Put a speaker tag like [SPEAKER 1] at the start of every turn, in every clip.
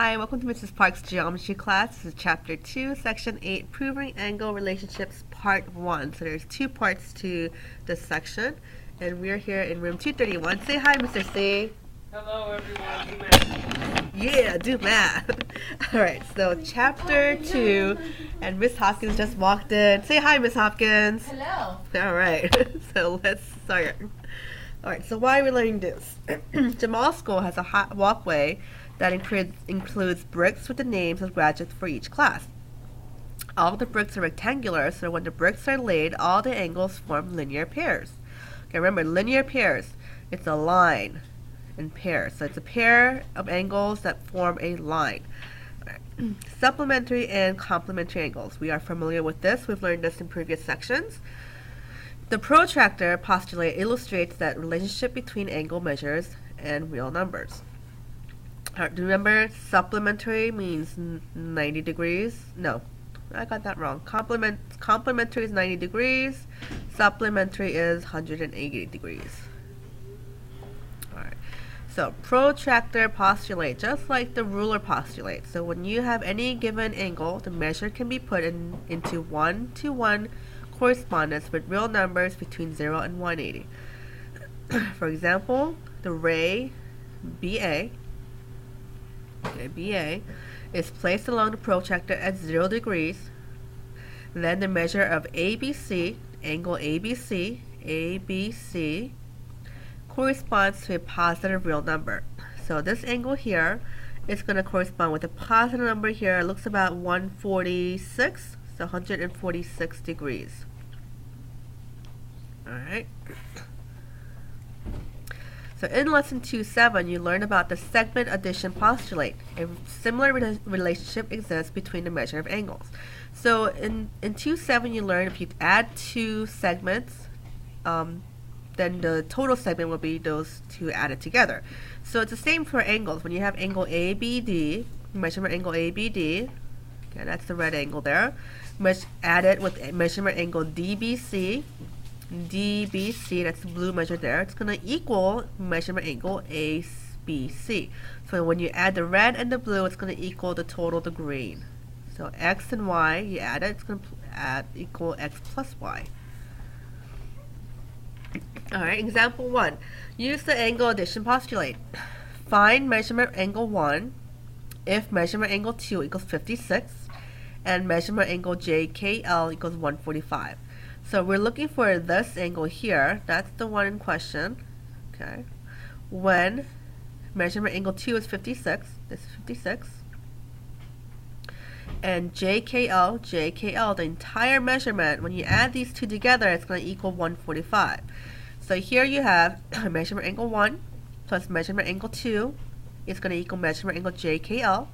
[SPEAKER 1] Hi, welcome to Mrs. Park's geometry class. This is chapter 2, section 8, proving angle relationships, part 1. So there's two parts to this section, and we're here in room 231. Say hi, Mr. C.
[SPEAKER 2] Hello, everyone. Do math.
[SPEAKER 1] Yeah, do math. Alright, so chapter 2, and Miss Hopkins just walked in. Say hi, Miss Hopkins.
[SPEAKER 3] Hello.
[SPEAKER 1] Alright, so let's start. Alright, so why are we learning this? Jamal School has a walkway that includes bricks with the names of graduates for each class. All the bricks are rectangular, so when the bricks are laid, all the angles form linear pairs. Okay, remember, linear pairs, it's a line in pairs. So it's a pair of angles that form a line. Supplementary and complementary angles. We are familiar with this. We've learned this in previous sections. The protractor postulate illustrates that relationship between angle measures and real numbers. Remember, supplementary means 90 degrees. No, I got that wrong. Complementary is 90 degrees. Supplementary is 180 degrees. Alright. So, protractor postulate, just like the ruler postulate. So when you have any given angle, the measure can be put into 1-to-1 correspondence with real numbers between 0 and 180. For example, the ray BA is placed along the protractor at 0 degrees. Then the measure of ABC, angle ABC, corresponds to a positive real number. So this angle here is going to correspond with a positive number here. It looks about 146, so 146 degrees. Alright. So in lesson 2.7, you learn about the segment addition postulate. A similar relationship exists between the measure of angles. So in 2.7, you learn if you add two segments, then the total segment will be those two added together. So it's the same for angles. When you have angle ABD, measurement angle ABD, okay, that's the red angle there, add it with measurement angle DBC, that's the blue measure there, it's going to equal measurement angle ABC. So when you add the red and the blue, it's going to equal the total, the green. So x and y, you add it, it's going to equal x plus y. Alright, example 1. Use the angle addition postulate. Find measurement angle 1 if measurement angle 2 equals 56 and measurement angle JKL equals 145. So we're looking for this angle here. That's the one in question. Okay. When measurement angle 2 is 56, this is 56, and JKL, the entire measurement, when you add these two together, it's going to equal 145. So here you have measurement angle 1 plus measurement angle 2 is going to equal measurement angle JKL.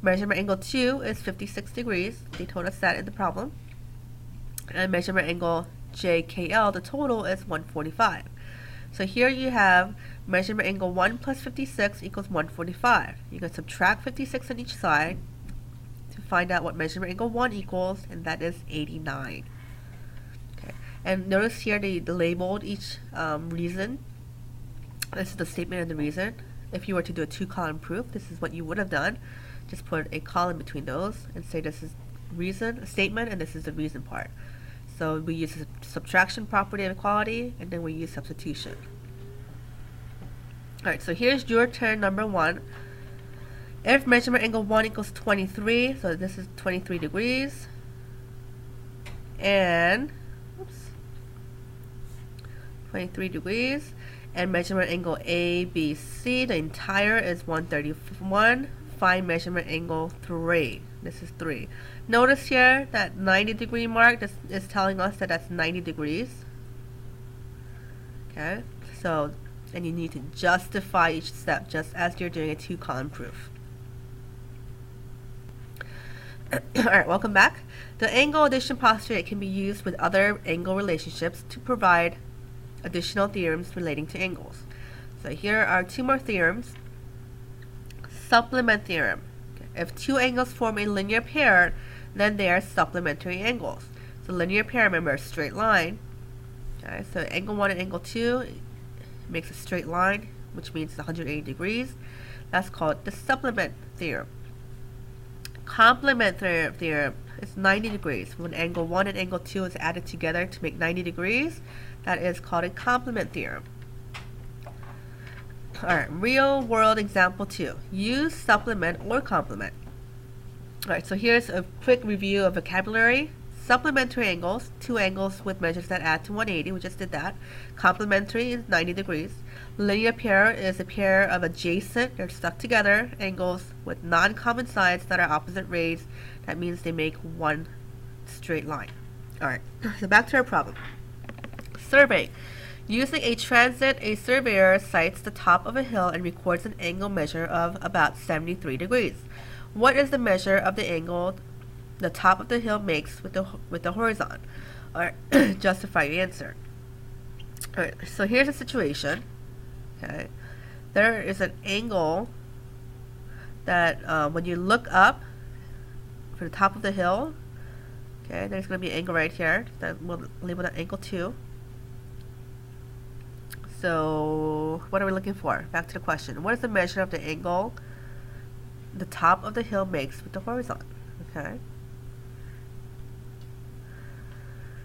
[SPEAKER 1] Measurement angle 2 is 56 degrees. They told us that in the problem. And measurement angle JKL, the total is 145. So here you have measurement angle 1 plus 56 equals 145. You can subtract 56 on each side to find out what measurement angle 1 equals, and that is 89. Okay. And notice here they labeled each reason. This is the statement and the reason. If you were to do a 2-column proof, this is what you would have done. Just put a column between those and say this is reason, a statement, and this is the reason part. So we use the subtraction property of equality, and then we use substitution. Alright, so here's your turn number 1. If measurement angle 1 equals 23, so this is 23 degrees, and 23 degrees, and measurement angle ABC, the entire is 131. Find measurement angle 3. This is 3. Notice here that 90 degree mark is telling us that that's 90 degrees. Okay, so, and you need to justify each step just as you're doing a 2-column proof. Alright, welcome back. The angle addition postulate can be used with other angle relationships to provide additional theorems relating to angles. So here are two more theorems. Supplement theorem. Okay. If two angles form a linear pair, then they are supplementary angles. So linear pair, remember, a straight line. Okay, so angle 1 and angle 2 makes a straight line, which means it's 180 degrees. That's called the supplement theorem. Complement theorem is 90 degrees. When angle 1 and angle 2 is added together to make 90 degrees, that is called a complement theorem. Alright, real world example 2. Use supplement or complement. Alright, so here's a quick review of vocabulary. Supplementary angles, two angles with measures that add to 180. We just did that. Complementary is 90 degrees. Linear pair is a pair of adjacent, they're stuck together, angles with non-common sides that are opposite rays. That means they make one straight line. Alright, so back to our problem. Survey. Using a transit, a surveyor sights the top of a hill and records an angle measure of about 73 degrees. What is the measure of the angle the top of the hill makes with the horizon? Alright, justify your answer. Alright, so here's a situation. Okay, there is an angle that when you look up for the top of the hill, okay, there's going to be an angle right here that we'll label that angle 2. So what are we looking for? Back to the question. What is the measure of the angle the top of the hill makes with the horizon? Okay.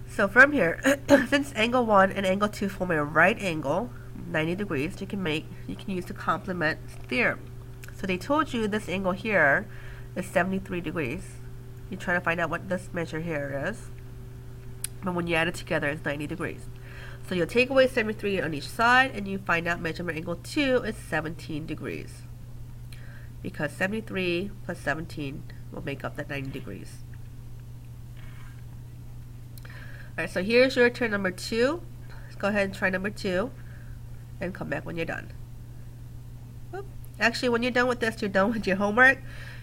[SPEAKER 1] So from here, since angle 1 and angle 2 form a right angle, 90 degrees, you can use the complement theorem. So they told you this angle here is 73 degrees. You're trying to find out what this measure here is. But when you add it together, it's 90 degrees. So you'll take away 73 on each side, and you find out measurement angle 2 is 17 degrees. Because 73 plus 17 will make up that 90 degrees. Alright, so here's your turn number 2. Let's go ahead and try number 2 and come back when you're done. Oop. Actually, when you're done with this, you're done with your homework.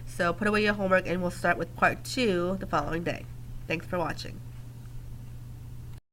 [SPEAKER 1] So put away your homework and we'll start with part 2 the following day. Thanks for watching.